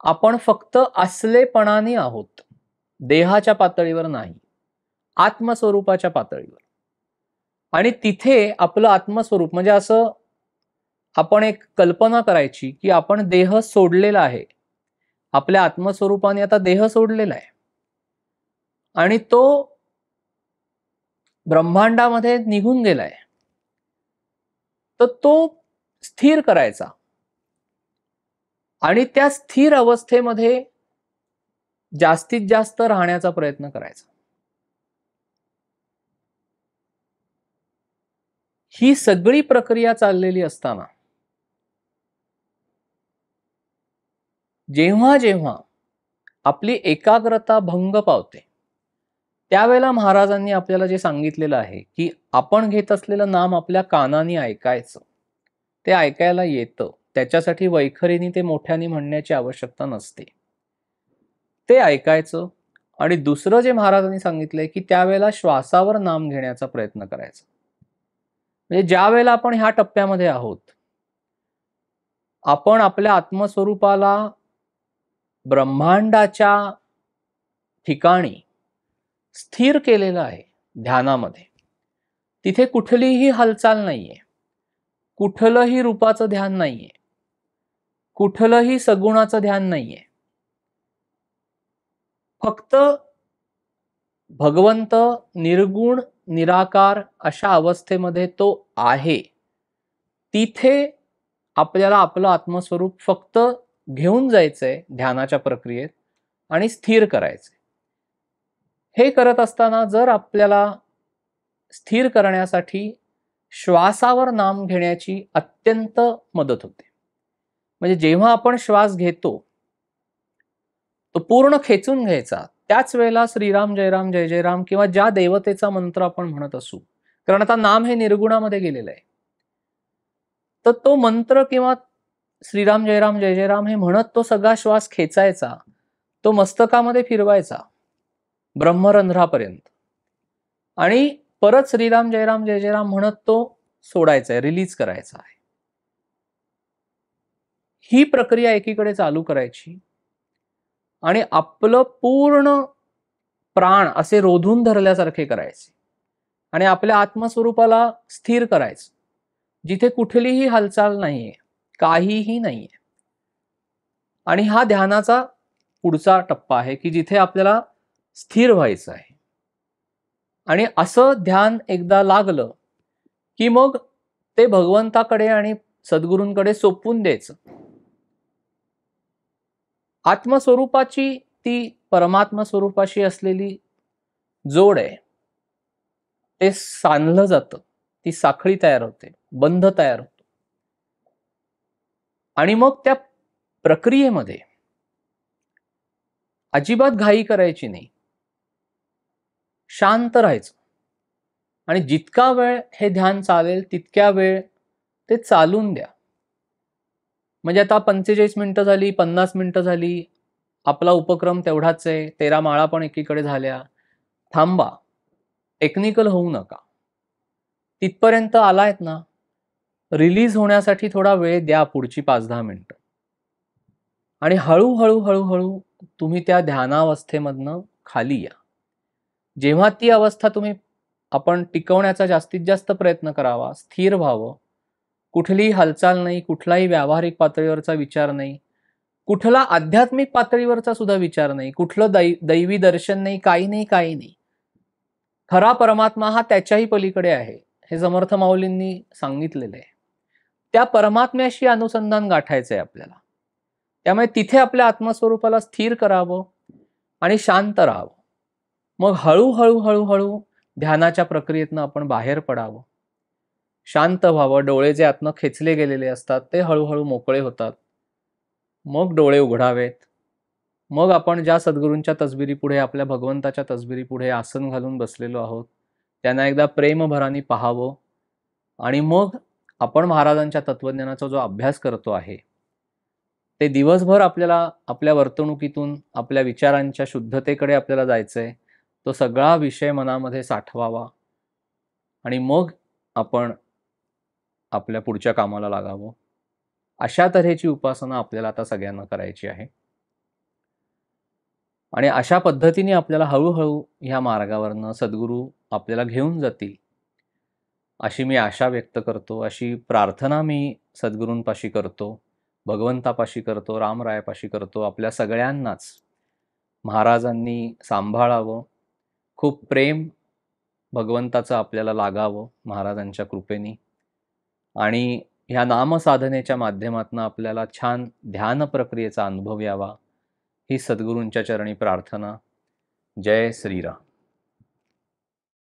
[SPEAKER 1] आपण फक्त असलेपणाने आहोत, देहाच्या पातळीवर नाही, आत्मस्वरूपाच्या पातळीवर. आणि तिथे आपलं आत्मस्वरूप म्हणजे असं आपण एक कल्पना करायची की आपण देह सोडलेला आहे. आपल्या आत्मस्वरूपाने आता देह सोडलेला आहे आणि तो ब्रह्मांडामध्ये निघून गेलाय. तर तो स्थिर करायचा आणि त्या स्थिर अवस्थेमध्ये जास्तीत जास्त राहण्याचा प्रयत्न करायचा. ही सगळी प्रक्रिया चाललेली असताना जेव्हा जेव्हा आपली एकाग्रता भंग पावते, त्यावेळेला महाराजांनी आपल्याला जे सांगितलेलं आहे की आपण घेत असलेलं नाम आपल्या कानाने ऐकायचं. ते ऐकायला येतं, त्याच्यासाठी वैखरीने ते मोठ्याने म्हणण्याची आवश्यकता नसते. ते ऐकायचं आणि दुसरं जे महाराजांनी सांगितलंय की त्यावेळेला श्वासावर नाम घेण्याचा प्रयत्न करायचा. म्हणजे ज्या वेळेला आपण ह्या टप्प्यामध्ये आहोत, आपण आपल्या आत्मस्वरूपाला ब्रह्मांडाच्या ठिकाणी स्थिर केलेलं आहे ध्यानामध्ये. तिथे कुठलीही हालचाल नाहीये, कुठलंही रूपाचं ध्यान नाहीये, कुठलंही सगुणाचं ध्यान नाहीये. फक्त भगवंत निर्गुण निराकार अशा अवस्थेमध्ये तो आहे. तिथे आपल्याला आपलं आत्मस्वरूप फक्त घेऊन जायचंय ध्यानाच्या प्रक्रियेत आणि स्थिर करायचंय. हे करत असताना जर आपल्याला स्थिर करण्यासाठी श्वासावर नाम घेण्याची अत्यंत मदत होते. म्हणजे जेव्हा आपण श्वास घेतो तो पूर्ण खेचून घ्यायचा. त्याच वेळेला श्रीराम जय राम जय जय राम किंवा ज्या देवतेचा मंत्र आपण म्हणत असू, कारण आता नाम हे निर्गुणामध्ये गेलेलं आहे, तर तो मंत्र किंवा श्रीराम जय राम जय जय राम हे म्हणत तो सगळा श्वास खेचायचा, तो मस्तकामध्ये फिरवायचा ब्रह्मरंध्रापर्यंत आणि परत श्रीराम जय राम जय जय राम म्हणत तो सोडायचा आहे, रिलीज करायचा आहे. ही प्रक्रिया एकीकडे चालू करायची आणि आपलं पूर्ण प्राण असे रोधून धरल्यासारखे करायचे आणि आपल्या आत्मस्वरूपाला स्थिर करायचं, जिथे कुठलीही हालचाल नाहीये, काहीही नाहीये. आणि हा ध्यानाचा पुढचा टप्पा आहे की जिथे आपल्याला स्थिर व्हायचं आहे. आणि असं ध्यान एकदा लागलं की मग ते भगवंताकडे आणि सद्गुरूंकडे सोपवून द्यायचं. आत्मस्वरूपाची ती परमात्मा स्वरूपाशी असलेली जोड आहे, ते सांधलं जातं, ती साखळी तयार होते, बंध तयार होतो आणि मग त्या प्रक्रियेमध्ये अजिबात घाई करायची नाही, शांत राहायचं आणि जितका वेळ हे ध्यान चालेल तितक्या वेळ ते चालून द्या. म्हणजे आता 45 मिनिटं झाली, 50 मिनिटं झाली, आपला उपक्रम तेवढाच आहे, 13 माळा पण एकीकडे झाल्या, थांबा, टेक्निकल होऊ नका. तिथपर्यंत आलायत ना, रिलीज होण्यासाठी थोडा वेळ द्या, पुढची 5-10 मिनिटं आणि हळूहळू हळूहळू तुम्ही त्या ध्यानावस्थेमधनं खाली या. जेव्हा ती अवस्था आपण टिकवण्याचा जास्तीत जास्त प्रयत्न करावा, स्थिर व्हावं, कुठलीही हालचाल नाही, कुठलाही व्यावहारिक पातळीवरचा विचार नाही, कुठला आध्यात्मिक पातळीवरचा सुद्धा विचार नाही, कुठलं दैवी दर्शन नाही, काही नाही, काही नाही. खरा परमात्मा हा त्याच्याही पलीकडे आहे, हे समर्थ माऊलींनी सांगितलेलं आहे. त्या परमात्म्याशी अनुसंधान गाठायचं आहे आपल्याला. त्यामुळे तिथे आपल्या आत्मस्वरूपाला स्थिर करावं आणि शांत राहावं. मग हळूहळू हळूहळू ध्यानाच्या प्रक्रियेतनं आपण बाहेर पडावं, शांत व्हावं. डोळे जे आतनं खेचले गेलेले असतात ते हळूहळू मोकळे होतात. मग डोळे उघडावेत. मग आपण ज्या सद्गुरूंच्या तसबिरीपुढे, आपल्या भगवंताच्या तसबिरीपुढे आसन घालून बसलेलो आहोत, त्यांना एकदा प्रेमभराने पाहावं आणि मग आपण महाराजांच्या तत्वज्ञानाचा जो अभ्यास करतो आहे, ते दिवसभर आपल्याला आपल्या वर्तणुकीतून आपल्या विचारांच्या शुद्धतेकडे आपल्याला जायचंय. तो सगळा विषय मनामध्ये साठवावा आणि मग आपण आपल्या पुढच्या कामाला लागावं. अशा तऱ्हेची उपासना आपल्याला आता सगळ्यांना करायची आहे आणि अशा पद्धतीने आपल्याला हळूहळू ह्या मार्गावरनं सद्गुरू आपल्याला घेऊन जातील अशी मी आशा व्यक्त करतो, अशी प्रार्थना मी सद्गुरूंपाशी करतो, भगवंतापाशी करतो, रामरायापाशी करतो. आपल्या सगळ्यांनाच महाराजांनी सांभाळावं, खूप प्रेम भगवंताचं आपल्याला लागावं महाराजांच्या कृपेनी आणि ह्या नामसाधनेच्या माध्यमातून आपल्याला छान ध्यान प्रक्रियेचा अनुभव यावा, ही सद्गुरूंच्या चरणी प्रार्थना. जय श्रीराम.